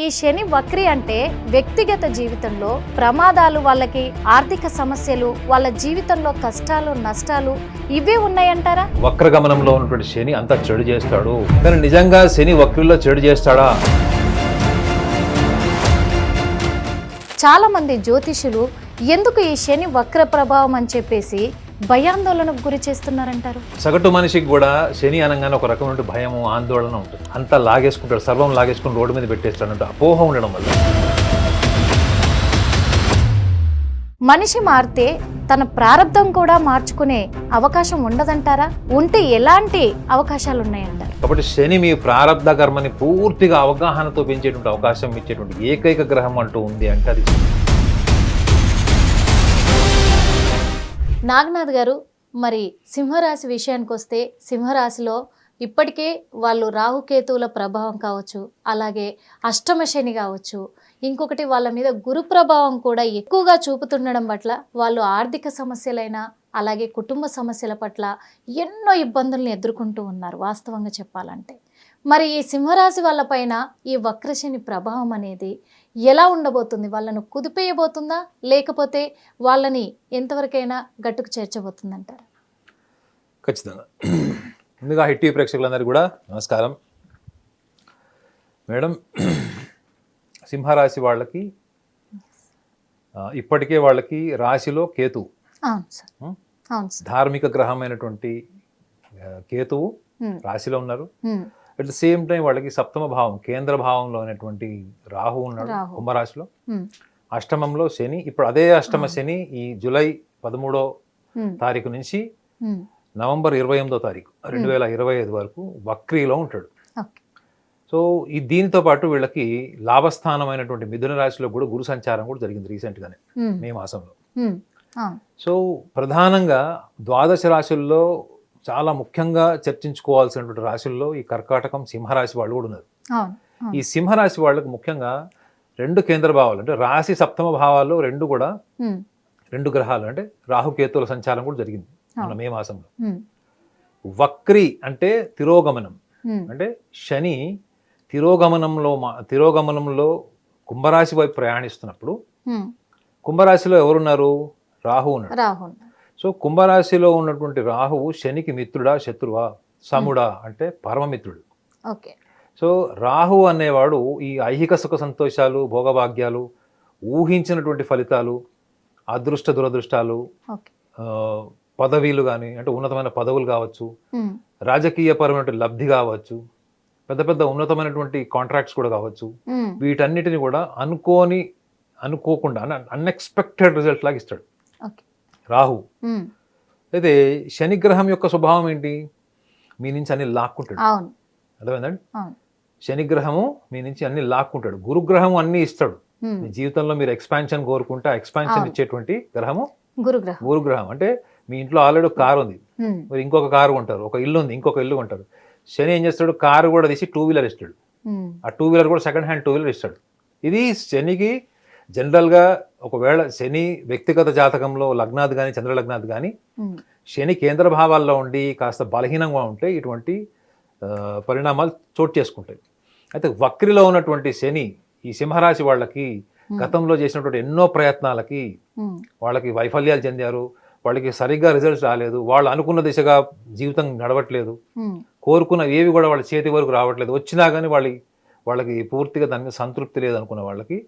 ఈ శని వక్రి అంటే వ్యక్తిగత జీవితంలో ప్రమాదాలు, వాళ్ళకి ఆర్థిక సమస్యలు, వాళ్ళ జీవితంలో కష్టాలు, నష్టాలు ఇవే ఉన్నాయంటారా? వక్రగమనంలో ఉన్నటువంటి శని అంతా చెడు చేస్తాడు, కానీ నిజంగా శని వక్రిలో చెడు చేస్తాడా? చాలా మంది జ్యోతిషులు ఎందుకు ఈ శని వక్ర ప్రభావం అని చెప్పేసి భయాందోళనకు గురి చేస్తున్నారంటారు. సగటు మనిషికి కూడా శని అనగానే ఒక రకమైన భయము, ఆందోళన ఉంటుంది. అంతా లాగేసుకుంటాడు, సర్వం లాగేసుకుని రోడ్డు మీద పెట్టేస్తాడంటే అపోహ ఉండడం వల్ల. మనిషి మారితే తన ప్రారంధం కూడా మార్చుకునే అవకాశం ఉండదంటారా? ఉంటే ఎలాంటి అవకాశాలు ఉన్నాయంటారు? కాబట్టి శని మీ ప్రారంధ కర్మని పూర్తిగా అవగాహనతో పెంచేటువంటి అవకాశం ఇచ్చేటువంటి ఏకైక గ్రహం అంటూ ఉంది అంటే అది నాగనాథ్ గారు, మరి సింహరాశి విషయానికి వస్తే సింహరాశిలో ఇప్పటికే వాళ్ళు రాహుకేతువుల ప్రభావం కావచ్చు, అలాగే అష్టమ శని కావచ్చు, ఇంకొకటి వాళ్ళ మీద గురు ప్రభావం కూడా ఎక్కువగా చూపుతుండడం పట్ల వాళ్ళు ఆర్థిక సమస్యలైనా అలాగే కుటుంబ సమస్యల పట్ల ఎన్నో ఇబ్బందులను ఎదుర్కొంటూ ఉన్నారు వాస్తవంగా చెప్పాలంటే. మరి ఈ సింహరాశి వాళ్ళపైన ఈ వక్రశని ప్రభావం అనేది ఎలా ఉండబోతుంది? వాళ్ళను కుదిపేయబోతుందా, లేకపోతే వాళ్ళని ఎంతవరకైనా గట్టుకు చేర్చబోతుందంటారు? ఖచ్చితంగా. ముందుగా హిట్ ప్రేక్షకులందరికీ కూడా నమస్కారం. మేడం, సింహరాశి వాళ్ళకి ఇప్పటికే వాళ్ళకి రాశిలో కేతువు, ధార్మిక గ్రహమైనటువంటి కేతువు రాశిలో ఉన్నారు. అట్ ద సేమ్ టైం వాళ్ళకి సప్తమ భావం, కేంద్ర భావంలో ఉన్నటువంటి రాహు ఉన్నాడు కుంభరాశిలో. అష్టమంలో శని, ఇప్పుడు అదే అష్టమ శని ఈ జూలై 13వ తారీఖు నుంచి నవంబర్ 28వ తారీఖు 2025 వరకు వక్రీలో ఉంటాడు. సో ఈ దీనితో పాటు వీళ్ళకి లాభస్థానమైనటువంటి మిథున రాశిలో కూడా గురు సంచారం కూడా జరిగింది రీసెంట్గానే మే మాసంలో. సో ప్రధానంగా ద్వాదశ రాశుల్లో చాలా ముఖ్యంగా చర్చించుకోవాల్సినటువంటి రాశుల్లో ఈ కర్కాటకం, సింహరాశి వాళ్ళు కూడా ఉన్నారు. ఈ సింహరాశి వాళ్ళకు ముఖ్యంగా రెండు కేంద్ర భావాలు, అంటే రాశి సప్తమ భావాల్లో రెండు గ్రహాలు, అంటే రాహుకేతువుల సంచారం కూడా జరిగింది మన మే మాసంలో. వక్రి అంటే తిరోగమనం, అంటే శని తిరోగమనంలో కుంభరాశి వైపు ప్రయాణిస్తున్నప్పుడు కుంభరాశిలో ఎవరున్నారు? రాహు ఉన్నాడు. సో కుంభరాశిలో ఉన్నటువంటి రాహువు శనికి మిత్రుడా, శత్రువా, సముడా అంటే పరమమిత్రుడు. సో రాహు అనేవాడు ఈ ఐహిక సుఖ సంతోషాలు, భోగభాగ్యాలు, ఊహించినటువంటి ఫలితాలు, అదృష్ట దురదృష్టాలు, పదవీలు కానీ, అంటే ఉన్నతమైన పదవులు కావచ్చు, రాజకీయపరమైన లబ్ధి కావచ్చు, పెద్ద పెద్ద ఉన్నతమైనటువంటి కాంట్రాక్ట్స్ కూడా కావచ్చు, వీటన్నిటిని కూడా అనుకోకుండా అన్ఎక్స్పెక్టెడ్ రిజల్ట్ లాగా ఇస్తాడు రాహు. అయితే శనిగ్రహం యొక్క స్వభావం ఏంటి? మీ నుంచి అన్ని లాక్కుంటాడు. అర్థమైందండి? శనిగ్రహము మీ నుంచి అన్ని లాక్కుంటాడు. గురుగ్రహం అన్ని ఇస్తాడు. మీ జీవితంలో మీరు ఎక్స్పాన్షన్ కోరుకుంటే ఎక్స్పాన్షన్ ఇచ్చేటువంటి గ్రహము గురుగ్రహం. అంటే మీ ఇంట్లో ఆల్రెడీ కారు ఉంది, మరి ఇంకొక కారు కొంటారు, ఒక ఇల్లు ఉంది, ఇంకొక ఇల్లు కొంటారు. శని ఏం చేస్తాడు? కారు కూడా తీసి 2 వీలర్ ఇస్తాడు. ఆ 2 వీలర్ కూడా సెకండ్ హ్యాండ్ 2 వీలర్ ఇస్తాడు. ఇది శనికి జనరల్గా ఒకవేళ శని వ్యక్తిగత జాతకంలో లగ్నాది కానీ చంద్రలగ్నాది కానీ శని కేంద్ర భావాల్లో ఉండి కాస్త బలహీనంగా ఉంటే ఇటువంటి పరిణామాలు చోటు చేసుకుంటాయి. అయితే వక్రిలో ఉన్నటువంటి శని ఈ సింహరాశి వాళ్ళకి గతంలో చేసినటువంటి ఎన్నో ప్రయత్నాలకి వాళ్ళకి వైఫల్యాలు చెందారు. వాళ్ళకి సరిగ్గా రిజల్ట్స్ రాలేదు, వాళ్ళు అనుకున్న దిశగా జీవితం నడవట్లేదు, కోరుకున్న ఏవి కూడా వాళ్ళ చేతి వరకు రావట్లేదు, వచ్చినా కానీ వాళ్ళకి పూర్తిగా దాని మీద సంతృప్తి లేదు అనుకున్న వాళ్ళకి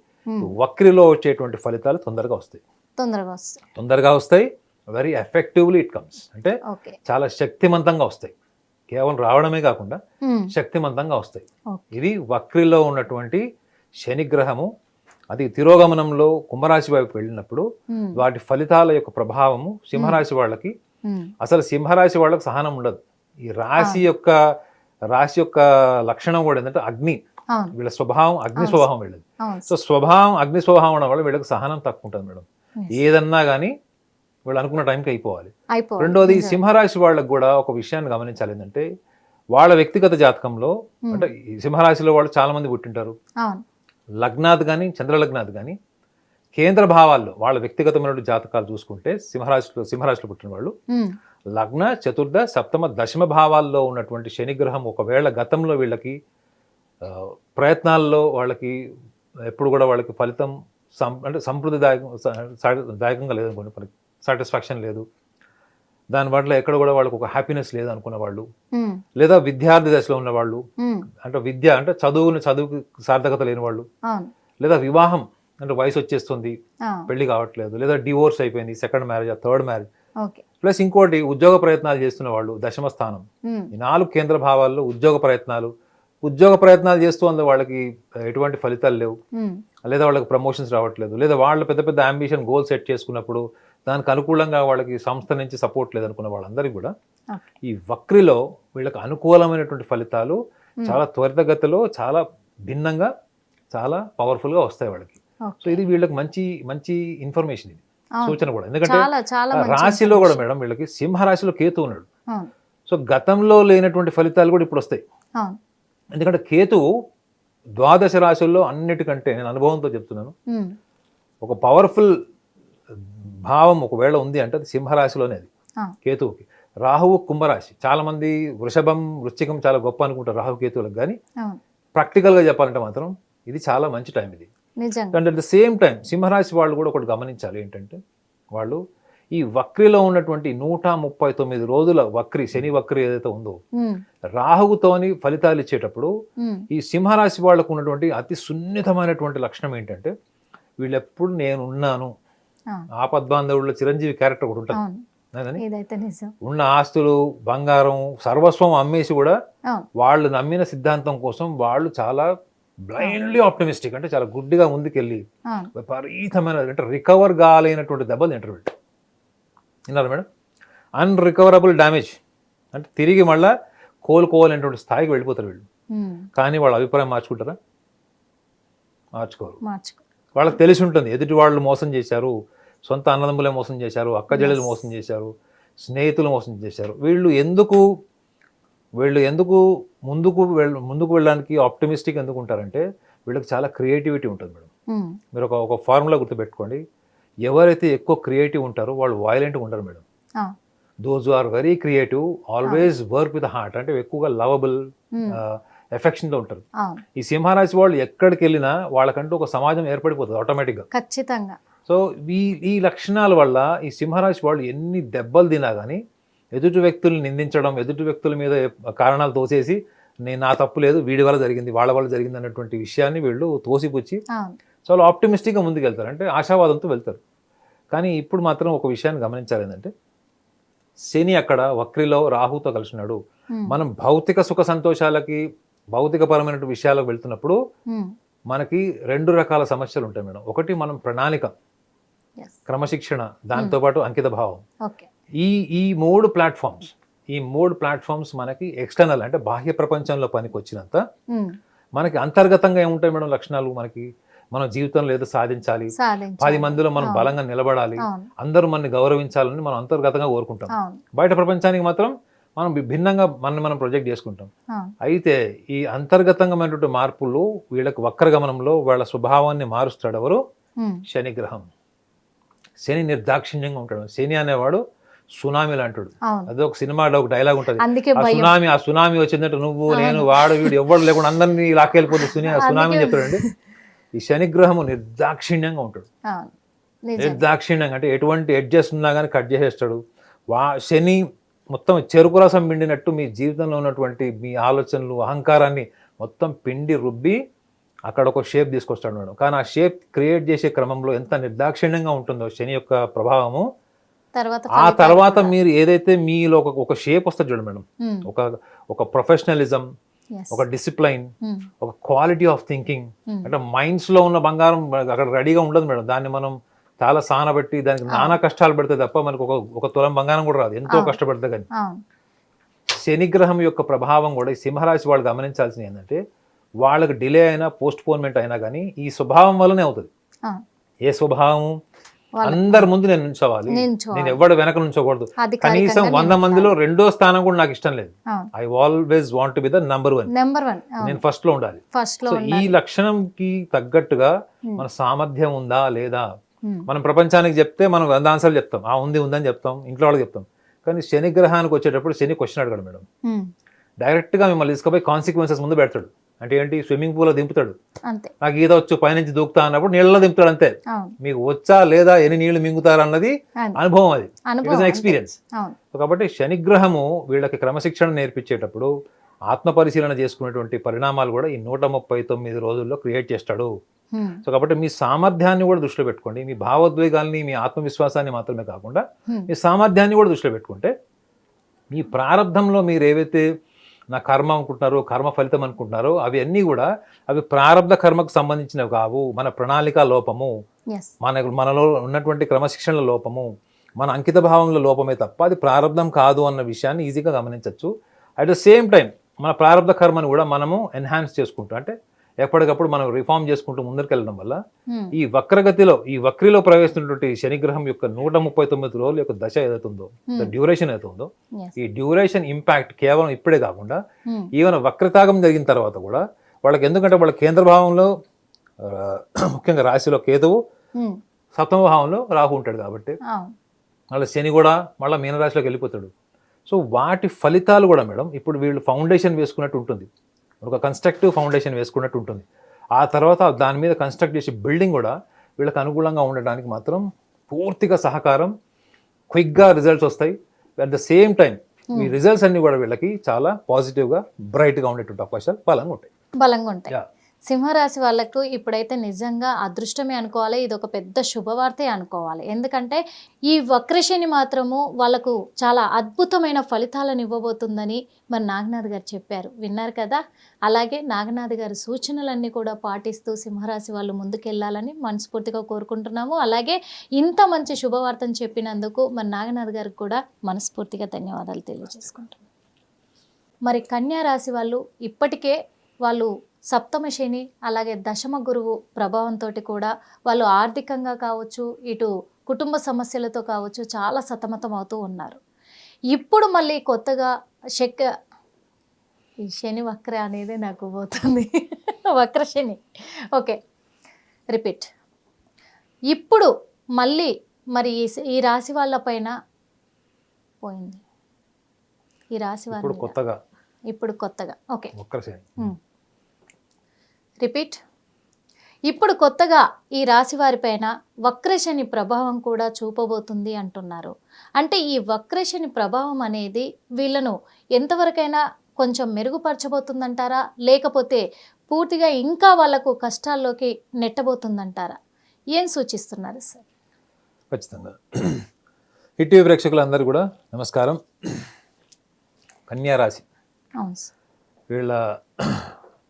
వక్రిలో వచ్చేటువంటి ఫలితాలు తొందరగా వస్తాయి. వెరీ ఎఫెక్టివ్లీ ఇట్ కమ్స్, అంటే చాలా శక్తివంతంగా వస్తాయి. కేవలం రావడమే కాకుండా శక్తివంతంగా వస్తాయి. ఇది వక్రిలో ఉన్నటువంటి శనిగ్రహము. అది తిరోగమనంలో కుంభరాశి వైపు వెళ్ళినప్పుడు వాటి ఫలితాల యొక్క ప్రభావము సింహరాశి వాళ్ళకి, అసలు సింహరాశి వాళ్ళకి సహనం ఉండదు. ఈ రాశి యొక్క లక్షణం కూడా ఏంటంటే అగ్ని, వీళ్ళ స్వభావం అగ్ని స్వభావం వీళ్ళది. సో అగ్ని స్వభావం ఉండడం వల్ల వీళ్ళకి సహనం తక్కువ ఉంటుంది మేడం. ఏదన్నా కానీ వీళ్ళు అనుకున్న టైంకి అయిపోవాలి. రెండోది సింహరాశి వాళ్ళకి కూడా ఒక విషయాన్ని గమనించాలి, ఏంటంటే వాళ్ళ వ్యక్తిగత జాతకంలో, అంటే సింహరాశిలో వాళ్ళు చాలా మంది పుట్టింటారు. లగ్నాది కానీ చంద్రలగ్నాది కానీ కేంద్ర భావాల్లో వాళ్ళ వ్యక్తిగతమైన జాతకాలు చూసుకుంటే సింహరాశిలో పుట్టిన వాళ్ళు లగ్న, చతుర్థ, సప్తమ, దశమ భావాల్లో ఉన్నటువంటి శనిగ్రహం ఒకవేళ గతంలో వీళ్ళకి ప్రయత్నాల్లో వాళ్ళకి ఎప్పుడు కూడా వాళ్ళకి ఫలితం అంటే దాయకంగా లేదనుకోండి, మనకి సాటిస్ఫాక్షన్ లేదు, దాని వల్ల ఎక్కడ కూడా వాళ్ళకి ఒక హ్యాపీనెస్ లేదు అనుకున్న వాళ్ళు, లేదా విద్యార్థి దశలో ఉన్న వాళ్ళు, అంటే విద్య అంటే చదువుకి సార్థకత లేని వాళ్ళు, లేదా వివాహం అంటే వయసు వచ్చేస్తుంది పెళ్లి కావట్లేదు, లేదా డివోర్స్ అయిపోయింది, second marriage, third marriage, plus ఇంకోటి ఉద్యోగ ప్రయత్నాలు చేస్తున్న వాళ్ళు, దశమ స్థానం. ఈ 4 కేంద్ర భావాల్లో ఉద్యోగ ప్రయత్నాలు చేస్తూ అందులో వాళ్ళకి ఎటువంటి ఫలితాలు లేవు, లేదా వాళ్ళకి ప్రమోషన్స్ రావట్లేదు, లేదా వాళ్ళు పెద్ద పెద్ద అంబిషన్ గోల్ సెట్ చేసుకున్నప్పుడు దానికి అనుకూలంగా వాళ్ళకి సంస్థ నుంచి సపోర్ట్ లేదనుకున్న వాళ్ళందరికీ కూడా ఈ వక్రిలో వీళ్ళకి అనుకూలమైనటువంటి ఫలితాలు చాలా త్వరితగతిలో, చాలా భిన్నంగా, చాలా పవర్ఫుల్గా వస్తాయి వాళ్ళకి. సో ఇది వీళ్ళకి మంచి మంచి ఇన్ఫర్మేషన్, ఇది సూచన కూడా. ఎందుకంటే రాశిలో కూడా మేడం వీళ్ళకి సింహరాశిలో కేతు ఉన్నాడు. సో గతంలో లేనటువంటి ఫలితాలు కూడా ఇప్పుడు వస్తాయి. ఎందుకంటే కేతువు ద్వాదశ రాశుల్లో అన్నిటికంటే, నేను అనుభవంతో చెప్తున్నాను, ఒక పవర్ఫుల్ భావం ఒకవేళ ఉంది అంటే అది సింహరాశిలోనే. అది కేతువుకి. రాహువు కుంభరాశి, చాలా మంది వృషభం, వృశ్చికం చాలా గొప్ప అనుకుంటారు రాహు కేతువులకు, కానీ ప్రాక్టికల్గా చెప్పాలంటే మాత్రం ఇది చాలా మంచి టైం ఇది. And at the same time సింహరాశి వాళ్ళు కూడా ఒకటి గమనించాలి, ఏంటంటే వాళ్ళు ఈ వక్రిలో ఉన్నటువంటి 139 రోజుల వక్రి, శని వక్రి ఏదైతే ఉందో, రాహువుతోని ఫలితాలు ఇచ్చేటప్పుడు ఈ సింహరాశి వాళ్ళకు ఉన్నటువంటి అతి సున్నితమైనటువంటి లక్షణం ఏంటంటే, వీళ్ళెప్పుడు నేను ఉన్నాను, ఆపద్బాంధవుల్లో చిరంజీవి క్యారెక్టర్ ఒకటి ఉంటుంది, ఉన్న ఆస్తులు, బంగారం, సర్వస్వం అమ్మేసి కూడా వాళ్ళు నమ్మిన సిద్ధాంతం కోసం వాళ్ళు చాలా బ్లైండ్లీ ఆప్టమిస్టిక్, అంటే చాలా గుడ్డిగా ముందుకెళ్ళి విపరీతమైన అంటే రికవర్ కాలేనటువంటి దెబ్బలు తింటారు వీళ్ళు. విన్నారు మేడం? అన్రికవరబుల్ డ్యామేజ్, అంటే తిరిగి మళ్ళా కోలుకోవాలనేటువంటి స్థాయికి వెళ్ళిపోతారు వీళ్ళు. కానీ వాళ్ళ అభిప్రాయం మార్చుకుంటారా? మార్చుకోరు. వాళ్ళకి తెలిసి ఉంటుంది ఎదుటి వాళ్ళు మోసం చేశారు, సొంత అన్నదమ్ములే మోసం చేశారు, అక్కజెల్లెలు మోసం చేశారు, స్నేహితులు మోసం చేశారు. వీళ్ళు ఎందుకు ముందుకు వెళ్ళడానికి ఆప్టమిస్టిక్ ఎందుకు ఉంటారంటే, వీళ్ళకి చాలా క్రియేటివిటీ ఉంటుంది మేడం. మీరు ఒక ఫార్ములా గుర్తుపెట్టుకోండి, ఎవరైతే ఎక్కువ క్రియేటివ్ ఉంటారో వాళ్ళు వైలెంట్గా ఉండరు madam. Those are very creative, always work with heart, అంటే ఎక్కువగా లవబుల్, ఎఫెక్షన్తో ఉంటారు. ఈ సింహరాశి వాళ్ళు ఎక్కడికి వెళ్ళినా వాళ్ళకంటూ ఒక సమాజం ఏర్పడిపోతుంది ఆటోమేటిక్గా, ఖచ్చితంగా. సో ఈ లక్షణాల వల్ల ఈ సింహరాశి వాళ్ళు ఎన్ని దెబ్బలు తినా కానీ ఎదుటి వ్యక్తుల్ని నిందించడం, ఎదుటి వ్యక్తుల మీద కారణాలు తోసేసి నా తప్పు లేదు, వీడి వల్ల జరిగింది, వాళ్ళ వల్ల జరిగింది అన్నటువంటి విషయాన్ని వీళ్ళు తోసిపుచ్చి చాలా ఆప్టిమిస్టిక్గా ముందుకు వెళ్తారు, అంటే ఆశావాదంతో వెళ్తారు. కానీ ఇప్పుడు మాత్రం ఒక విషయాన్ని గమనించాలి, ఏంటంటే శని అక్కడ వక్రిలో రాహుతో కలిసినాడు. మనం భౌతిక సుఖ సంతోషాలకి, భౌతికపరమైన విషయాలకు వెళ్తున్నప్పుడు మనకి 2 రకాల సమస్యలు ఉంటాయి మేడం. ఒకటి మనం ప్రణాళిక, క్రమశిక్షణ, దాంతోపాటు అంకిత భావం. ఈ 3 ప్లాట్ఫామ్స్ మనకి ఎక్స్టర్నల్ అంటే బాహ్య ప్రపంచంలో పనికి వచ్చినంత మనకి అంతర్గతంగా ఏముంటాయి మేడం లక్షణాలు? మనకి మన జీవితంలో ఏదో సాధించాలి, 10 మందిలో మనం బలంగా నిలబడాలి, అందరూ మనని గౌరవించాలని మనం అంతర్గతంగా కోరుకుంటాం. బయట ప్రపంచానికి మాత్రం మనం భిన్నంగా మనం ప్రొజెక్ట్ చేసుకుంటాం. అయితే ఈ అంతర్గతంగా మార్పులు వీళ్ళకి వక్రగమనంలో వాళ్ళ స్వభావాన్ని మారుస్తాడు ఎవరు? శని గ్రహం. శని నిర్దాక్షిణ్యంగా ఉంటాడు. శని అనేవాడు సునామీ లాంటాడు. అదే ఒక సినిమాలో ఒక డైలాగ్ ఉంటుంది, ఆ సునామీ వచ్చిందంటే నువ్వు నేను వాడు వీడు ఎవడు లేకుండా అందరినీ లాక్కెళ్ళిపోతుంది సునామీ అని చెప్తాడండి. ఈ శని గ్రహము నిర్దాక్షిణ్యంగా ఉంటాడు. నిర్దాక్షిణ్యంగా అంటే ఎటువంటి ఎడ్జెస్ ఉన్నా కానీ కట్ చేసేస్తాడు. శని మొత్తం చెరుకు రసం పిండినట్టు మీ జీవితంలో ఉన్నటువంటి మీ ఆలోచనలు, అహంకారాన్ని మొత్తం పిండి రుబ్బి అక్కడ ఒక షేప్ తీసుకొస్తాడు మేడం. కానీ ఆ షేప్ క్రియేట్ చేసే క్రమంలో ఎంత నిర్దాక్షిణ్యంగా ఉంటుందో శని యొక్క ప్రభావము, ఆ తర్వాత మీరు ఏదైతే మీలో ఒక షేప్ వస్తుంది చూడండి మేడం, ఒక ప్రొఫెషనలిజం, ఒక డిసిప్లైన్, ఒక క్వాలిటీ ఆఫ్ థింకింగ్, అంటే మైండ్స్ లో ఉన్న బంగారం అక్కడ రెడీగా ఉండదు మేడం. దాన్ని మనం చాలా సానబెట్టి దానికి నానా కష్టాలు పెడితే తప్ప మనకు ఒక తులం బంగారం కూడా రాదు, ఎంతో కష్టపడితే. కానీ శనిగ్రహం యొక్క ప్రభావం కూడా ఈ సింహరాశి వాళ్ళు గమనించాల్సింది ఏంటంటే, వాళ్ళకి డిలే అయినా, పోస్ట్ పోన్మెంట్ అయినా కానీ ఈ స్వభావం వల్లనే అవుతుంది. ఏ స్వభావం? అందరి ముందు నేను నుంచోవాలి, నేను ఎవడు వెనక నుంచోకూడదు, కనీసం 100 మందిలో 2వ స్థానం కూడా నాకు ఇష్టం లేదు. I always want to be the number 1, నేను ఫస్ట్ లో ఉండాలి. సో ఈ లక్షణంకి తగ్గట్టుగా మన సామర్థ్యం ఉందా లేదా, మనం ప్రపంచానికి చెప్తే మనం 100 ఆన్సర్లు చెప్తాం, ఉందని చెప్తాం, ఇంట్లో వాళ్ళకి చెప్తాం. కానీ శని గ్రహానికి వచ్చేటప్పుడు శని క్వశ్చన్ అడగడు మేడం, డైరెక్ట్ గా మిమ్మల్ని తీసుకుపోయి కాన్సిక్వెన్సెస్ ముందు పెడతాడు. అంటే ఏంటి, స్విమ్మింగ్ పూల్లో దింపుతాడు, అంతే. నాకు ఈత వచ్చు పైనుంచి దూకుతా అన్నప్పుడు నీళ్ళలో దింపుతాడు అంతే. అవును. మీకు వచ్చా లేదా, ఎన్ని నీళ్లు మింగుతారు అన్నది అది. అనుభవం, అది అనుభవం ఎక్స్పీరియన్స్. అవును. కాబట్టి శనిగ్రహము వీళ్ళకి క్రమశిక్షణ నేర్పించేటప్పుడు ఆత్మ పరిశీలన చేసుకునేటువంటి పరిణామాలు కూడా ఈ 139 రోజుల్లో క్రియేట్ చేస్తాడు. సో కాబట్టి మీ సామర్థ్యాన్ని కూడా దృష్టిలో పెట్టుకోండి, మీ భావోద్వేగాల్ని, మీ ఆత్మవిశ్వాసాన్ని మాత్రమే కాకుండా మీ సామర్థ్యాన్ని కూడా దృష్టిలో పెట్టుకుంటే మీ ప్రారంధంలో మీరు ఏవైతే నా కర్మ అనుకుంటున్నారో, కర్మ ఫలితం అనుకుంటున్నారో, అవి అన్నీ కూడా అవి ప్రారంధ కర్మకు సంబంధించినవి కావు. మన ప్రణాళిక లోపము, మనలో ఉన్నటువంటి క్రమశిక్షణల లోపము, మన అంకిత భావంలో లోపమే తప్ప అది ప్రారంధం కాదు అన్న విషయాన్ని ఈజీగా గమనించవచ్చు. అట్ ద సేమ్ టైం మన ప్రారంధ కర్మను కూడా మనము ఎన్హాన్స్ చేసుకుంటాం, అంటే ఎప్పటికప్పుడు మనం రిఫార్మ్ చేసుకుంటూ ముందరికెళ్ళడం వల్ల ఈ వక్రగతిలో, ఈ వక్రిలో ప్రవేశిస్తున్నటువంటి శనిగ్రహం యొక్క 139 రోజుల యొక్క దశ ఏదైతుందో, డ్యూరేషన్ ఏదైతుందో, ఈ డ్యూరేషన్ ఇంపాక్ట్ కేవలం ఇప్పుడే కాకుండా ఈవెన్ వక్రతాగం జరిగిన తర్వాత కూడా వాళ్ళకి, ఎందుకంటే వాళ్ళ కేంద్ర భావంలో ముఖ్యంగా రాశిలో కేతువు, సప్తమ భావంలో రాహు ఉంటాడు కాబట్టి వాళ్ళ శని కూడా మళ్ళీ మీనరాశిలోకి వెళ్ళిపోతాడు. సో వాటి ఫలితాలు కూడా మేడం ఇప్పుడు వీళ్ళు ఫౌండేషన్ వేసుకున్నట్టు ఉంటుంది, ఒక కన్స్ట్రక్టివ్ ఫౌండేషన్ వేసుకున్నట్టు ఉంటుంది. ఆ తర్వాత దాని మీద కన్స్ట్రక్ట్ చేసే బిల్డింగ్ కూడా వీళ్ళకి అనుకూలంగా ఉండడానికి మాత్రం పూర్తిగా సహకారం, క్విక్గా రిజల్ట్స్ వస్తాయి. అట్ ద సేమ్ టైం ఈ రిజల్ట్స్ అన్ని కూడా వీళ్ళకి చాలా పాజిటివ్గా, బ్రైట్గా ఉండేటువంటి అవకాశాలు బలంగా ఉంటాయి. సింహరాశి వాళ్ళకు ఇప్పుడైతే నిజంగా అదృష్టమే అనుకోవాలి, ఇది ఒక పెద్ద శుభవార్తే అనుకోవాలి. ఎందుకంటే ఈ వక్రశని మాత్రము వాళ్ళకు చాలా అద్భుతమైన ఫలితాలను ఇవ్వబోతుందని మరి నాగనాథ్ గారు చెప్పారు, విన్నారు కదా. అలాగే నాగనాథ్ గారి సూచనలన్నీ కూడా పాటిస్తూ సింహరాశి వాళ్ళు ముందుకెళ్ళాలని మనస్ఫూర్తిగా కోరుకుంటున్నాము. అలాగే ఇంత మంచి శుభవార్తను చెప్పినందుకు మరి నాగనాథ్ గారికి కూడా మనస్ఫూర్తిగా ధన్యవాదాలు తెలియజేసుకుంటున్నాం. మరి కన్యా రాశి వాళ్ళు ఇప్పటికే వాళ్ళు సప్తమ శని అలాగే దశమ గురువు ప్రభావంతో కూడా వాళ్ళు ఆర్థికంగా కావచ్చు, ఇటు కుటుంబ సమస్యలతో కావచ్చు చాలా సతమతం అవుతూ ఉన్నారు. ఇప్పుడు మళ్ళీ కొత్తగా ఈ శని వక్ర అనేది నాకు పోతుంది, వక్ర శని, ఓకే రిపీట్. ఇప్పుడు మళ్ళీ మరి ఈ రాశి వాళ్ళ పైన పోయింది, ఈ రాశి వారి ఇప్పుడు కొత్తగా ఓకే రిపీట్. ఇప్పుడు కొత్తగా ఈ రాశి వారిపైన వక్రశని ప్రభావం కూడా చూపబోతుంది అంటున్నారు. అంటే ఈ వక్రశని ప్రభావం అనేది వీళ్ళను ఎంతవరకైనా కొంచెం మెరుగుపరచబోతుందంటారా, లేకపోతే పూర్తిగా ఇంకా వాళ్ళకు కష్టాల్లోకి నెట్టబోతుందంటారా, ఏం సూచిస్తున్నారు సార్? ఖచ్చితంగా. హిట్ ప్రేక్షకులందరూ కూడా నమస్కారం. కన్యా రాశి, అవును సార్, వీళ్ళ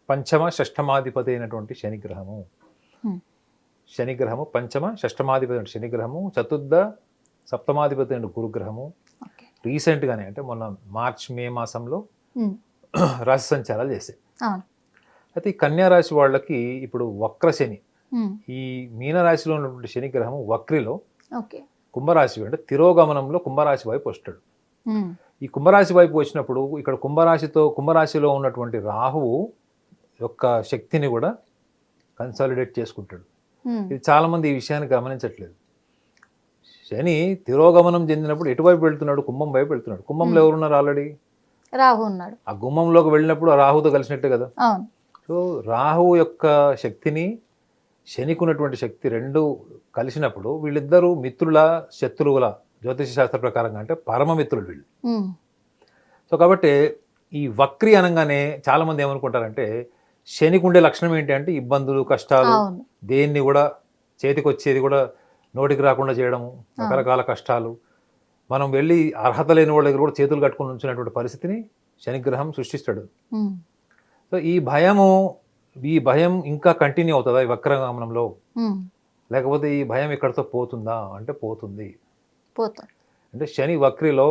పంచమ షష్టమాధిపతి అయినటువంటి శనిగ్రహము, పంచమ షష్టమాధిపతి అయిన శనిగ్రహము, చతుర్థ సప్తమాధిపతి అయిన గురుగ్రహము రీసెంట్గానే, అంటే మొన్న మార్చ్ మే మాసంలో రాశి సంచారాలు చేశాయి. అయితే ఈ కన్యా రాశి వాళ్ళకి ఇప్పుడు వక్ర శని, ఈ మీనరాశిలో ఉన్నటువంటి శనిగ్రహము వక్రిలో కుంభరాశి అంటే తిరోగమనంలో కుంభరాశి వైపు వస్తాడు. ఈ కుంభరాశి వైపు వచ్చినప్పుడు ఇక్కడ కుంభరాశిలో ఉన్నటువంటి రాహువు యొక్క శక్తిని కూడా కన్సాలిడేట్ చేసుకుంటాడు. ఇది చాలా మంది ఈ విషయాన్ని గమనించట్లేదు. శని తిరోగమనం చెందినప్పుడు ఎటువైపు వెళ్తున్నాడు? కుంభం వైపు వెళ్తున్నాడు. కుంభంలో ఎవరున్నారు? ఆల్రెడీ రాహు ఉన్నాడు. ఆ గుమ్మంలోకి వెళ్ళినప్పుడు ఆ రాహుతో కలిసినట్టే కదా. సో రాహువు యొక్క శక్తిని, శనికి ఉన్నటువంటి శక్తి రెండు కలిసినప్పుడు వీళ్ళిద్దరూ మిత్రుల శత్రువుల, జ్యోతిష శాస్త్ర ప్రకారంగా అంటే పరమమిత్రులు వీళ్ళు. సో కాబట్టి ఈ వక్రి అనగానే చాలా మంది ఏమనుకుంటారంటే శనికి ఉండే లక్షణం ఏంటి అంటే ఇబ్బందులు, కష్టాలు, దేన్ని కూడా చేతికి వచ్చేది కూడా నోటికి రాకుండా చేయడము, రకరకాల కష్టాలు, మనం వెళ్ళి అర్హత లేని వాళ్ళ దగ్గర కూడా చేతులు కట్టుకుని ఉంచినటువంటి పరిస్థితిని శనిగ్రహం సృష్టిస్తాడు. సో ఈ భయం ఇంకా కంటిన్యూ అవుతుందా ఈ వక్రగమనంలో, లేకపోతే ఈ భయం ఇక్కడితో పోతుందా అంటే పోతుంది. అంటే శని వక్రిలో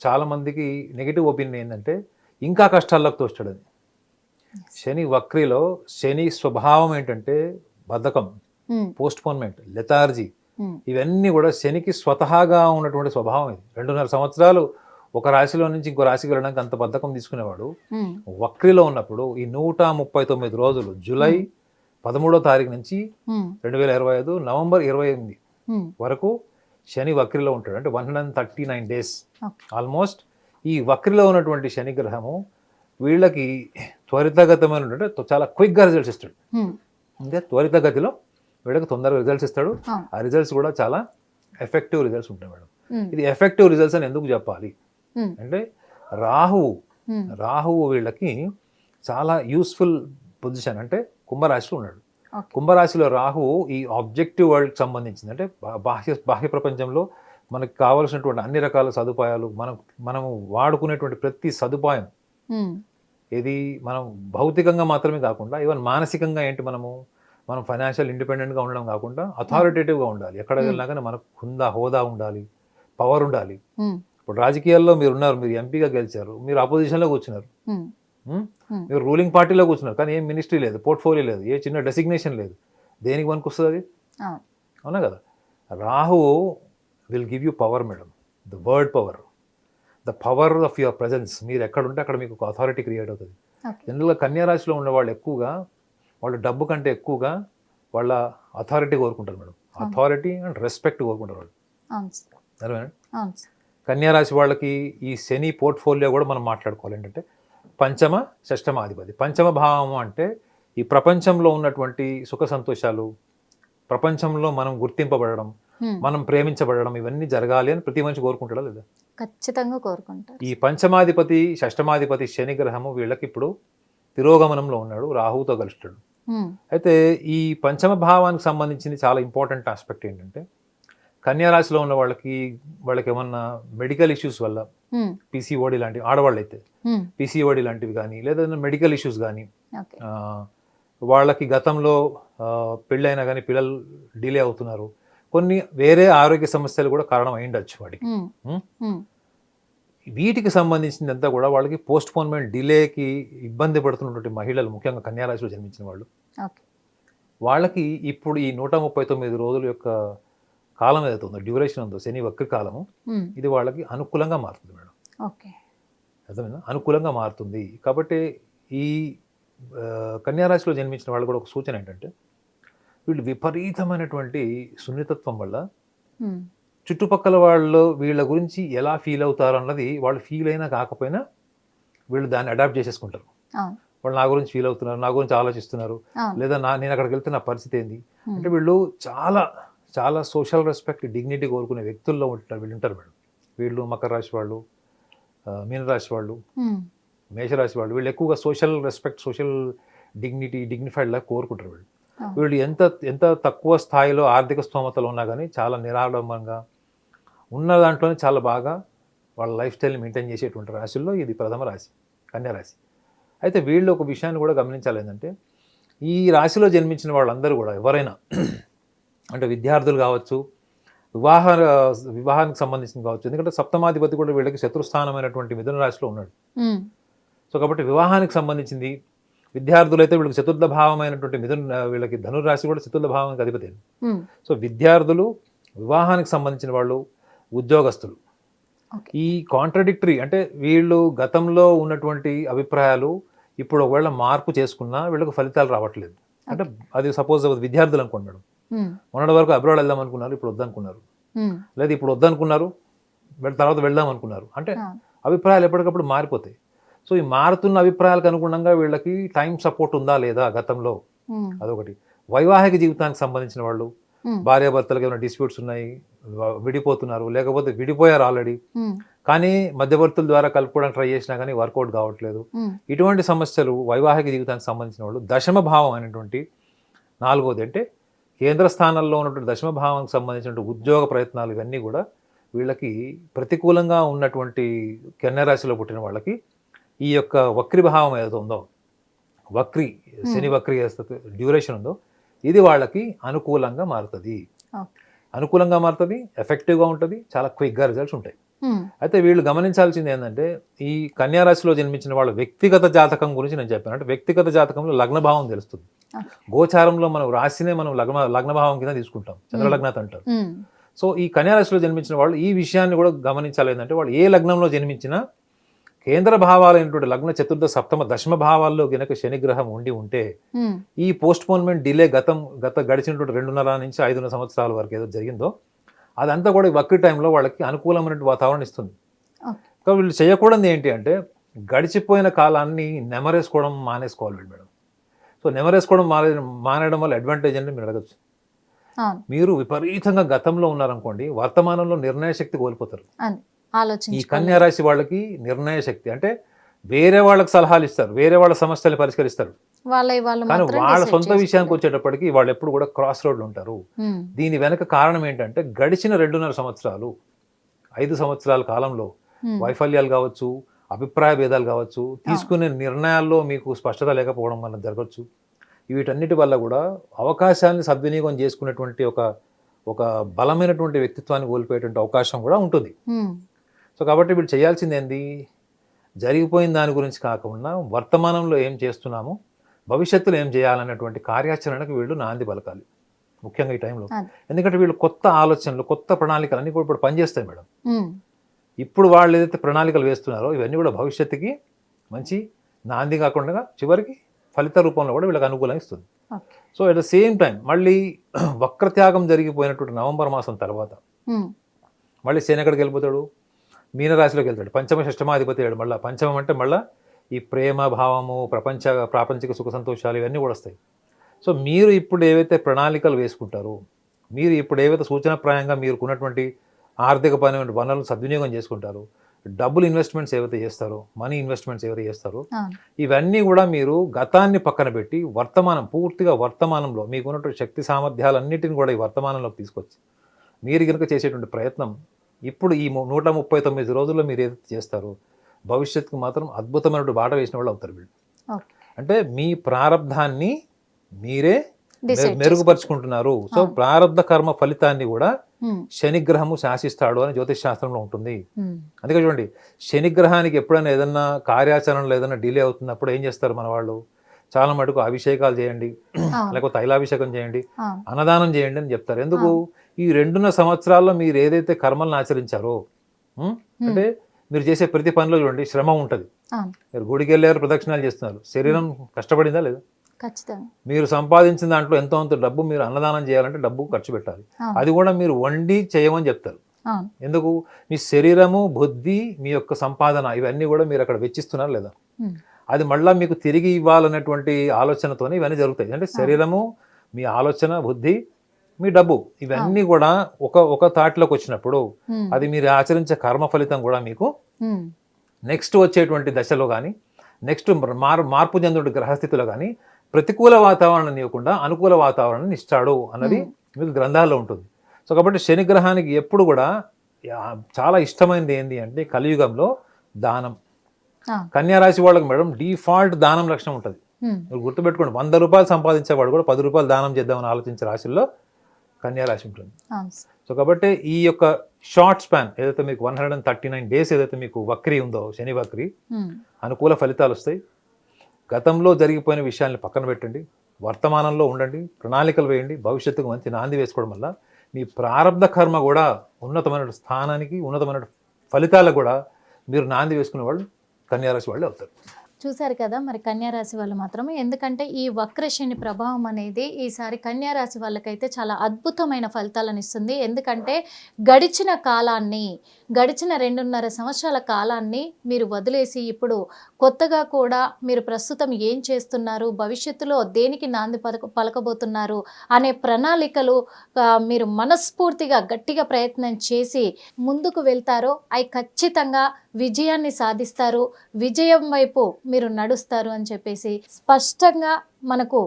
చాలా మందికి నెగిటివ్ ఒపీనియన్ ఏంటంటే ఇంకా కష్టాల్లోకి తోస్తాడు అది. శని వక్రిలో శని స్వభావం ఏంటంటే బద్ధకం, పోస్ట్పోన్మెంట్, లెథార్జీ, ఇవన్నీ కూడా శనికి స్వతహాగా ఉన్నటువంటి స్వభావం. ఇది 2.5 సంవత్సరాలు ఒక రాశిలో నుంచి ఇంకో రాశికి వెళ్ళడానికి అంత బద్ధకం తీసుకునేవాడు వక్రిలో ఉన్నప్పుడు ఈ 139 రోజులు జూలై 13వ తారీఖు నుంచి 2025 నవంబర్ 28 వరకు శని వక్రిలో ఉంటాడు. అంటే 139 డేస్ ఆల్మోస్ట్. ఈ వక్రిలో ఉన్నటువంటి శని గ్రహము వీళ్ళకి త్వరితగతమైన అంటే చాలా క్విక్గా రిజల్ట్స్ ఇస్తాడు. అంటే త్వరితగతిలో వీళ్ళకి తొందరగా రిజల్ట్స్ ఇస్తాడు. ఆ రిజల్ట్స్ కూడా చాలా ఎఫెక్టివ్ రిజల్ట్స్ ఉంటాయి మేడం. ఇది ఎఫెక్టివ్ రిజల్ట్స్ అని ఎందుకు చెప్పాలి అంటే రాహువు వీళ్ళకి చాలా యూస్ఫుల్ పొజిషన్. అంటే కుంభరాశిలో ఉన్నాడు. కుంభరాశిలో రాహువు ఈ ఆబ్జెక్టివ్ వరల్డ్కి సంబంధించింది. అంటే బాహ్య ప్రపంచంలో మనకు కావాల్సినటువంటి అన్ని రకాల సదుపాయాలు, మనము వాడుకునేటువంటి ప్రతి సదుపాయం ఇది మనం భౌతికంగా మాత్రమే కాకుండా ఈవెన్ మానసికంగా ఏంటి మనం ఫైనాన్షియల్ ఇండిపెండెంట్గా ఉండడం కాకుండా అథారిటేటివ్గా ఉండాలి. ఎక్కడ వెళ్ళినా కానీ మనకు హోదా ఉండాలి, పవర్ ఉండాలి. ఇప్పుడు రాజకీయాల్లో మీరు ఉన్నారు, మీరు ఎంపీగా గెలిచారు, మీరు అపోజిషన్లో కూర్చున్నారు, మీరు రూలింగ్ పార్టీలో కూర్చున్నారు, కానీ ఏం మినిస్ట్రీ లేదు, పోర్ట్ఫోలియో లేదు, ఏ చిన్న డెసిగ్నేషన్ లేదు. దేనికి పనికి వస్తుంది అది? అవునా కదా. Rahu will give you power madam, the word power, the power of your presence. మీరు ఎక్కడుంటే అక్కడ మీకు ఒక అథారిటీ క్రియేట్ అవుతుంది. జనరల్గా కన్యా రాశిలో ఉన్న వాళ్ళు ఎక్కువగా వాళ్ళు డబ్బు కంటే ఎక్కువగా వాళ్ళ అథారిటీ కోరుకుంటారు మేడం. అథారిటీ అండ్ రెస్పెక్ట్ కోరుకుంటారు వాళ్ళు. అర్థమేనా? కన్యా రాశి వాళ్ళకి ఈ శని పోర్ట్ఫోలియో కూడా మనం మాట్లాడుకోవాలి. ఏంటంటే పంచమ షష్టమాధిపతి. పంచమ భావం అంటే ఈ ప్రపంచంలో ఉన్నటువంటి సుఖ సంతోషాలు, ప్రపంచంలో మనం గుర్తింపబడడం, మనం ప్రేమించబడడం, ఇవన్నీ జరగాలి అని ప్రతి మనిషి కోరుకుంటాడా లేదా? ఖచ్చితంగా కోరుకుంటారు. ఈ పంచమాధిపతి షష్టమాధిపతి శని గ్రహము వీళ్ళకి ఇప్పుడు తిరోగమనంలో ఉన్నాడు, రాహువుతో కలుస్తాడు. అయితే ఈ పంచమ భావానికి సంబంధించింది చాలా ఇంపార్టెంట్ ఆస్పెక్ట్ ఏంటంటే కన్యా రాశిలో ఉన్న వాళ్ళకి ఏమన్నా మెడికల్ ఇష్యూస్ వల్ల పీసీఓడి లాంటివి, ఆడవాళ్ళు అయితే పీసీఓడి లాంటివి కానీ లేదా మెడికల్ ఇష్యూస్ కానీ, వాళ్ళకి గతంలో పెళ్ళైనా కానీ పిల్లలు డిలే అవుతున్నారు, కొన్ని వేరే ఆరోగ్య సమస్యలు కూడా కారణం అయ్యుండొచ్చు వాడికి. వీటికి సంబంధించిందంతా కూడా వాళ్ళకి పోస్ట్ పోన్మెంట్ డిలేకి ఇబ్బంది పడుతున్నటువంటి మహిళలు, ముఖ్యంగా కన్యా రాశిలో జన్మించిన వాళ్ళు, వాళ్ళకి ఇప్పుడు ఈ 139 రోజుల యొక్క కాలం ఏదైతే ఉందో, డ్యూరేషన్ ఉందో, శని వక్ర కాలము, ఇది వాళ్ళకి అనుకూలంగా మారుతుంది మేడం. అర్థమైందా? అనుకూలంగా మారుతుంది. కాబట్టి ఈ కన్యా రాశిలో జన్మించిన వాళ్ళు కూడా ఒక సూచన ఏంటంటే వీళ్ళు విపరీతమైనటువంటి సున్నితత్వం వల్ల చుట్టుపక్కల వాళ్ళు వీళ్ళ గురించి ఎలా ఫీల్ అవుతారు అన్నది వాళ్ళు ఫీల్ అయినా కాకపోయినా వీళ్ళు దాన్ని అడాప్ట్ చేసేసుకుంటారు. వాళ్ళు నా గురించి ఫీల్ అవుతున్నారు, నా గురించి ఆలోచిస్తున్నారు, లేదా నేను అక్కడికి వెళ్తే నా పరిస్థితి ఏంది అంటే వీళ్ళు చాలా చాలా సోషల్ రెస్పెక్ట్, డిగ్నిటీ కోరుకునే వ్యక్తుల్లో వీళ్ళు ఉంటారు మేడం. వీళ్ళు మకర రాశి వాళ్ళు, మీనరాశి వాళ్ళు, మేషరాశి వాళ్ళు, వీళ్ళు ఎక్కువగా social respect, social dignity, dignified లా కోరుకుంటారు. వీళ్ళు ఎంత తక్కువ స్థాయిలో ఆర్థిక స్తోమతలో ఉన్నా కానీ చాలా నిరాడంబరంగా ఉన్న దాంట్లోనే చాలా బాగా వాళ్ళ లైఫ్ స్టైల్ని మెయింటైన్ చేసేటువంటి రాశుల్లో ఇది ప్రథమ రాశి, కన్యా రాశి. అయితే వీళ్ళు ఒక విషయాన్ని కూడా గమనించాలి. ఏంటంటే ఈ రాశిలో జన్మించిన వాళ్ళందరూ కూడా ఎవరైనా అంటే విద్యార్థులు కావచ్చు, వివాహానికి సంబంధించిన కావచ్చు, ఎందుకంటే సప్తమాధిపతి కూడా వీళ్ళకి శత్రుస్థానమైనటువంటి మిథున రాశిలో ఉన్నాడు. సో కాబట్టి వివాహానికి సంబంధించింది, విద్యార్థులు అయితే వీళ్ళకి చతుర్థ భావమైనటువంటి వీళ్ళకి ధనురాశి కూడా చతుర్థ భావానికి అధిపతి. సో విద్యార్థులు, వివాహానికి సంబంధించిన వాళ్ళు, ఉద్యోగస్తులు, ఈ కాంట్రడిక్టరీ అంటే వీళ్ళు గతంలో ఉన్నటువంటి అభిప్రాయాలు ఇప్పుడు ఒకవేళ మార్పు చేసుకున్నా వీళ్ళకి ఫలితాలు రావట్లేదు. అంటే అది సపోజ్ విద్యార్థులు అనుకోండి మేడం, మొన్నటి వరకు అబ్రాడ్ వెళ్దాం అనుకున్నారు, ఇప్పుడు వద్దనుకున్నారు, లేదా ఇప్పుడు వద్దనుకున్నారు తర్వాత వెళ్దాం అనుకున్నారు. అంటే అభిప్రాయాలు ఎప్పటికప్పుడు మారిపోతాయి. సో ఈ మారుతున్న అభిప్రాయాలకు అనుగుణంగా వీళ్ళకి టైం సపోర్ట్ ఉందా లేదా గతంలో, అదొకటి. వైవాహిక జీవితానికి సంబంధించిన వాళ్ళు, భార్యాభర్తలకు ఏమైనా డిస్ప్యూట్స్ ఉన్నాయి, విడిపోతున్నారు, లేకపోతే విడిపోయారు ఆల్రెడీ, కానీ మధ్యవర్తుల ద్వారా కలుపుకోవడానికి ట్రై చేసినా కానీ వర్కౌట్ కావట్లేదు, ఇటువంటి సమస్యలు వైవాహిక జీవితానికి సంబంధించిన వాళ్ళు. దశమ భావం అనేటువంటి 4వది అంటే కేంద్ర స్థానాల్లో ఉన్నటువంటి దశమ భావానికి సంబంధించిన ఉద్యోగ ప్రయత్నాలు, ఇవన్నీ కూడా వీళ్ళకి ప్రతికూలంగా ఉన్నటువంటి కన్యా రాశిలో పుట్టిన వాళ్ళకి ఈ యొక్క వక్రి భావం ఏదైతే ఉందో, శని వక్రి డ్యూరేషన్ ఉందో, ఇది వాళ్ళకి అనుకూలంగా మారుతుంది. అనుకూలంగా మారుతుంది, ఎఫెక్టివ్గా ఉంటుంది, చాలా క్విక్గా రిజల్ట్స్ ఉంటాయి. అయితే వీళ్ళు గమనించాల్సింది ఏంటంటే ఈ కన్యా రాశిలో జన్మించిన వాళ్ళ వ్యక్తిగత జాతకం గురించి నేను చెప్పాను. అంటే వ్యక్తిగత జాతకంలో లగ్నభావం తెలుస్తుంది. గోచారంలో మనం రాశినే మనం లగ్నభావం కింద తీసుకుంటాం, చంద్రలగ్నత అంటారు. సో ఈ కన్యా రాశిలో జన్మించిన వాళ్ళు ఈ విషయాన్ని కూడా గమనించాలి. ఏంటంటే వాళ్ళు ఏ లగ్నంలో జన్మించినా కేంద్ర భావాలైనటువంటి లగ్న, చతుర్థ, సప్తమ, దశమ భావాల్లో గనక శనిగ్రహం ఉంటే ఈ పోస్ట్ పోన్మెంట్ డిలే గడిచినటువంటి 2.5 నుంచి 5 సంవత్సరాల వరకు ఏదో జరిగిందో అదంతా కూడా వక్రి టైంలో వాళ్ళకి అనుకూలమైన వాతావరణం ఇస్తుంది. కాబట్టి వీళ్ళు చేయకూడదు ఏంటి అంటే గడిచిపోయిన కాలాన్ని నెమరేసుకోవడం మానేసుకోవాలి మేడం. సో నెమరేసుకోవడం మానేయడం వల్ల అడ్వాంటేజ్ అంటే మీరు అడగచ్చు. మీరు విపరీతంగా గతంలో ఉన్నారనుకోండి, వర్తమానంలో నిర్ణయ శక్తి కోల్పోతారు. ఈ కన్యా రాశి వాళ్ళకి నిర్ణయ శక్తి అంటే వేరే వాళ్ళకి సలహాలు ఇస్తారు, వేరే వాళ్ళ సమస్యలు పరిష్కరిస్తారు, కానీ వాళ్ళ సొంత విషయానికి వచ్చేటప్పటికి వాళ్ళు ఎప్పుడు కూడా క్రాస్ రోడ్లు ఉంటారు. దీని వెనక కారణం ఏంటంటే గడిచిన 2.5 సంవత్సరాలు 5 సంవత్సరాల కాలంలో వైఫల్యాలు కావచ్చు, అభిప్రాయ భేదాలు కావచ్చు, తీసుకునే నిర్ణయాల్లో మీకు స్పష్టత లేకపోవడం వల్ల జరగచ్చు. వీటన్నిటి వల్ల కూడా అవకాశాన్ని సద్వినియోగం చేసుకునేటువంటి ఒక బలమైనటువంటి వ్యక్తిత్వాన్ని కోల్పోయేటువంటి అవకాశం కూడా ఉంటుంది. సో కాబట్టి వీళ్ళు చేయాల్సింది ఏంది, జరిగిపోయిన దాని గురించి కాకుండా వర్తమానంలో ఏం చేస్తున్నాము, భవిష్యత్తులో ఏం చేయాలన్నటువంటి కార్యాచరణకు వీళ్ళు నాంది పలకాలి, ముఖ్యంగా ఈ టైంలో. ఎందుకంటే వీళ్ళు కొత్త ఆలోచనలు, కొత్త ప్రణాళికలు అన్నీ కూడా ఇప్పుడు పనిచేస్తాయి మేడం. ఇప్పుడు వాళ్ళు ఏదైతే ప్రణాళికలు వేస్తున్నారో ఇవన్నీ కూడా భవిష్యత్తుకి మంచి నాంది కాకుండా చివరికి ఫలిత రూపంలో కూడా వీళ్ళకి అనుకూలంగా ఇస్తుంది. So at the same time మళ్ళీ వక్రత్యాగం జరిగిపోయినటువంటి నవంబర్ మాసం తర్వాత మళ్ళీ శని ఎక్కడికి వెళ్ళిపోతాడు, మీనరాశిలోకి వెళ్తాడు. పంచమ షష్టమాధిపతి అయ్యాడు. మళ్ళీ పంచమం అంటే మళ్ళీ ఈ ప్రేమ భావము, ప్రాపంచిక సుఖ సంతోషాలు ఇవన్నీ కూడా వస్తాయి. సో మీరు ఇప్పుడు ఏవైతే ప్రణాళికలు వేసుకుంటారో, మీరు ఇప్పుడు ఏవైతే సూచనప్రాయంగా మీరుకున్నటువంటి ఆర్థిక పరమైన వనరులను సద్వినియోగం చేసుకుంటారు, డబ్బులు ఇన్వెస్ట్మెంట్స్ ఏవైతే చేస్తారో, మనీ ఇన్వెస్ట్మెంట్స్ ఏవైతే చేస్తారో, ఇవన్నీ కూడా మీరు గతాన్ని పక్కన పెట్టి పూర్తిగా వర్తమానంలో మీకున్నటువంటి శక్తి సామర్థ్యాలన్నిటిని కూడా ఈ వర్తమానంలోకి తీసుకొచ్చి మీరు కనుక చేసేటువంటి ప్రయత్నం ఇప్పుడు ఈ 139 రోజుల్లో మీరు ఏదైతే చేస్తారో భవిష్యత్తుకు మాత్రం అద్భుతమైన బాట వేసిన వాళ్ళు అవుతారు వీళ్ళు. అంటే మీ ప్రారంధాన్ని మీరే మెరుగుపరుచుకుంటున్నారు. సో ప్రారంధ కర్మ ఫలితాన్ని కూడా శనిగ్రహము శాసిస్తాడు అని జ్యోతిష్ శాస్త్రంలో ఉంటుంది. అందుకే చూడండి, శనిగ్రహానికి ఎప్పుడైనా ఏదన్నా కార్యాచరణలో ఏదైనా డిలే అవుతున్నప్పుడు ఏం చేస్తారు మన వాళ్ళు, చాలా మటుకు అభిషేకాలు చేయండి, లేకపోతే తైలాభిషేకం చేయండి, అన్నదానం చేయండి అని చెప్తారు. ఎందుకు, ఈ 2.5 సంవత్సరాల్లో మీరు ఏదైతే కర్మలను ఆచరించారో, అంటే మీరు చేసే ప్రతి పనిలో చూడండి శ్రమ ఉంటుంది. మీరు గుడికి వెళ్ళారు, ప్రదక్షిణాలు చేస్తున్నారు, శరీరం కష్టపడిందా లేదా? మీరు సంపాదించిన దాంట్లో ఎంతో అంత డబ్బు మీరు అన్నదానం చేయాలంటే డబ్బు ఖర్చు పెట్టాలి. అది కూడా మీరు వండి చేయమని చెప్తారు. ఎందుకు, మీ శరీరము, బుద్ధి, మీ యొక్క సంపాదన ఇవన్నీ కూడా మీరు అక్కడ వెచ్చిస్తున్నారు లేదా, అది మళ్ళీ మీకు తిరిగి ఇవ్వాలన్నటువంటి ఆలోచనతోనే ఇవన్నీ జరుగుతాయి. అంటే శరీరము, మీ ఆలోచన, బుద్ధి, మీ డబ్బు ఇవన్నీ కూడా ఒక తాటిలోకి వచ్చినప్పుడు అది మీరు ఆచరించే కర్మ ఫలితం కూడా మీకు నెక్స్ట్ వచ్చేటువంటి దశలో కానీ, నెక్స్ట్ మార్పు చెందుతున్న గ్రహస్థితిలో కానీ ప్రతికూల వాతావరణం ఇవ్వకుండా అనుకూల వాతావరణాన్ని ఇస్తాడు అన్నది మీకు గ్రంథాల్లో ఉంటుంది. సో కాబట్టి శనిగ్రహానికి ఎప్పుడు కూడా చాలా ఇష్టమైనది ఏంటి అంటే కలియుగంలో దానం. కన్యారాశి వాళ్ళకి మేడం డిఫాల్ట్ దానం లక్షణం ఉంటుంది. మీరు గుర్తుపెట్టుకోండి, 100 రూపాయలు సంపాదించేవాడు కూడా 10 రూపాయలు దానం చేద్దామని ఆలోచించే రాశుల్లో కన్యారాశి ఉంటుంది. సో కాబట్టి ఈ యొక్క షార్ట్ స్పాన్ ఏదైతే మీకు 139 డేస్ ఏదైతే మీకు వక్రీ ఉందో, శని వక్రీ, అనుకూల ఫలితాలు వస్తాయి. గతంలో జరిగిపోయిన విషయాల్ని పక్కన పెట్టండి, వర్తమానంలో ఉండండి, ప్రణాళికలు వేయండి, భవిష్యత్తుకు మంచి నాంది వేసుకోవడం వల్ల మీ ప్రారంధ కర్మ కూడా ఉన్నతమైన స్థానానికి, ఉన్నతమైన ఫలితాలకు కూడా మీరు నాంది వేసుకునే వాళ్ళు కన్యారాశి వాళ్ళు అవుతారు. చూశారు కదా, మరి కన్యారాశి వాళ్ళు మాత్రమే, ఎందుకంటే ఈ వక్రశని ప్రభావం అనేది ఈసారి కన్యారాశి వాళ్ళకైతే చాలా అద్భుతమైన ఫలితాలను ఇస్తుంది. ఎందుకంటే గడిచిన 2.5 సంవత్సరాల కాలాన్ని మీరు వదిలేసి ఇప్పుడు కొత్తగా కూడా మీరు ప్రస్తుతం ఏం చేస్తున్నారు, భవిష్యత్తులో దేనికి నాంది పలకబోతున్నారు అనే ప్రణాళికలు మీరు మనస్ఫూర్తిగా గట్టిగా ప్రయత్నం చేసి ముందుకు వెళ్తారో అవి ఖచ్చితంగా విజయాన్ని సాధిస్తారు, విజయం వైపు మీరు నడుస్తారు అని చెప్పేసి స్పష్టంగా మనకు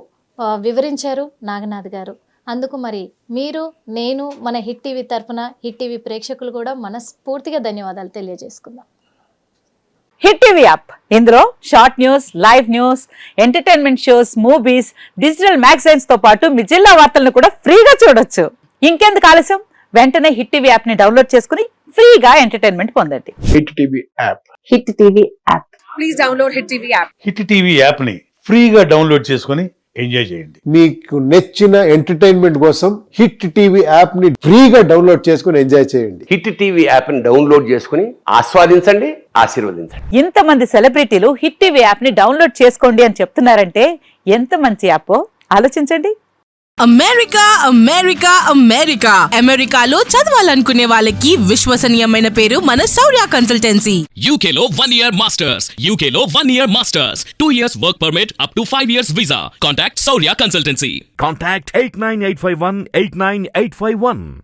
వివరించారు నాగనాథ్ గారు. అందుకు మరి మీరు, నేను, మన హిట్ టీవీ తరఫున హిట్ టీవీ ప్రేక్షకులు కూడా మనస్ఫూర్తిగా ధన్యవాదాలు తెలియజేసుకుందాం. హిట్ టీవీ యాప్, ఇందులో short news, live news, entertainment shows, movies, digital magazines తో పాటు మీ జిల్లా వార్తలను కూడా ఫ్రీగా చూడొచ్చు. ఇంకెందుకు ఆలస్యం, వెంటనే హిట్ టీవీ యాప్ ని డౌన్లోడ్ చేసుకుని ఫ్రీగా ఎంటర్టైన్మెంట్ పొందండి. Hit TV app. Hit TV app. Please download hit TV app. Hit TV app ని ఫ్రీగా డౌన్లోడ్ చేసుకుని ఎంజాయ్ చేయండి. మీకు నచ్చిన ఎంటర్టైన్మెంట్ కోసం హిట్ టీవీ యాప్ ని ఫ్రీగా డౌన్లోడ్ చేసుకుని ఎంజాయ్ చేయండి. హిట్ టీవీ యాప్ ని డౌన్లోడ్ చేసుకుని ఆస్వాదించండి, ఆశీర్వదించండి. ఇంతమంది సెలబ్రిటీలు హిట్ టీవీ యాప్ ని డౌన్లోడ్ చేసుకోండి అని చెప్తున్నారంటే ఎంత మంచి యాప్ ఆలోచించండి. అమెరికా అమెరికా అమెరికా అమెరికాలో చదవాలనుకునే వాళ్ళకి విశ్వసనీయమైన పేరు మన శౌర్య consultancy. UK Law 1 Year Masters. UK Law 1 Year Masters. 2 years work permit up to 5 years visa. Contact Saurya Consultancy. Contact 89851 89851.